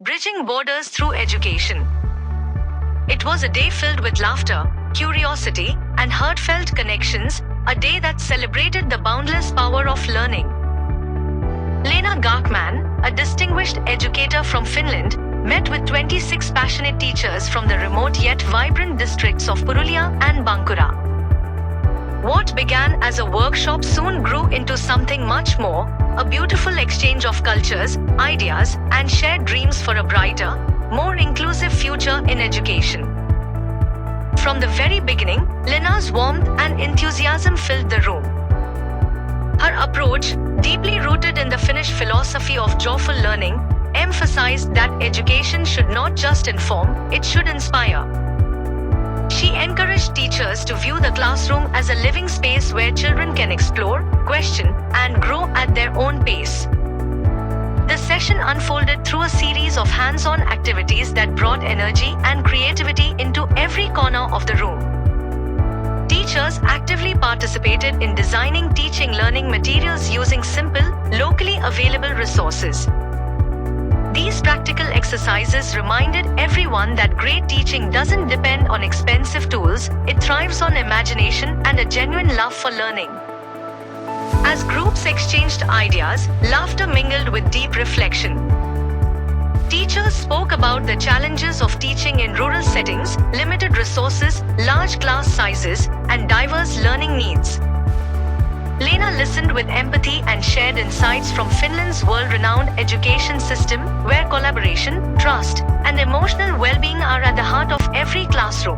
Bridging Borders Through Education. It was a day filled with laughter, curiosity, and heartfelt connections, a day that celebrated the boundless power of learning. Lena Garkman, a distinguished educator from Finland, met with 26 passionate teachers from the remote yet vibrant districts of Purulia and Bankura. What began as a workshop soon grew into something much more, a beautiful exchange of cultures, ideas, and shared dreams for a brighter, more inclusive future in education. From the very beginning, Lena's warmth and enthusiasm filled the room. Her approach, deeply rooted in the Finnish philosophy of joyful learning, emphasized that education should not just inform, it should inspire. She encouraged teachers to view the classroom as a living space where children can explore, question, and grow at their own pace. The session unfolded through a series of hands-on activities that brought energy and creativity into every corner of the room. Teachers actively participated in designing teaching learning materials using simple, locally available resources. These practical exercises reminded everyone that great teaching doesn't depend on expensive tools, it thrives on imagination and a genuine love for learning. As groups exchanged ideas, laughter mingled with deep reflection. Teachers spoke about the challenges of teaching in rural settings, limited resources, large class sizes, and diverse learning needs. Lena listened with empathy and shared insights from Finland's world-renowned education system, where collaboration, trust, and emotional well-being are at the heart of every classroom.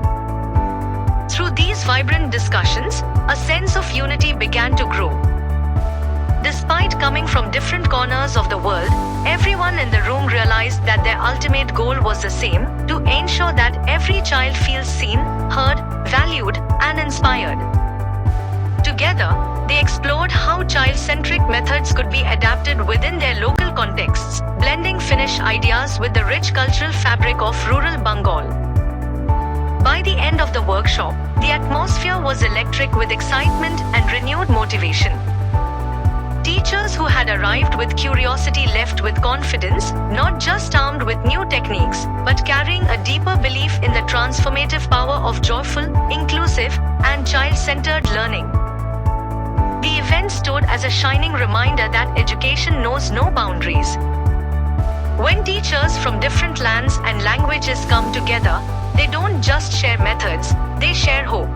Through these vibrant discussions, a sense of unity began to grow. Despite coming from different corners of the world, everyone in the room realized that their ultimate goal was the same: to ensure that every child feels seen, heard, valued, and inspired. Together, they explored how child-centric methods could be adapted within their local contexts, blending Finnish ideas with the rich cultural fabric of rural Bengal. By the end of the workshop, the atmosphere was electric with excitement and renewed motivation. Teachers who had arrived with curiosity left with confidence, not just armed with new techniques, but carrying a deeper belief in the transformative power of joyful, inclusive, and child-centered learning. The event stood as a shining reminder that education knows no boundaries. When teachers from different lands and languages come together, they don't just share methods, they share hope.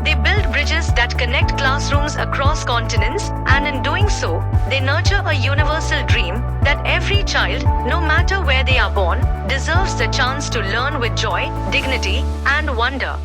They build bridges that connect classrooms across continents, and in doing so, they nurture a universal dream that every child, no matter where they are born, deserves the chance to learn with joy, dignity, and wonder.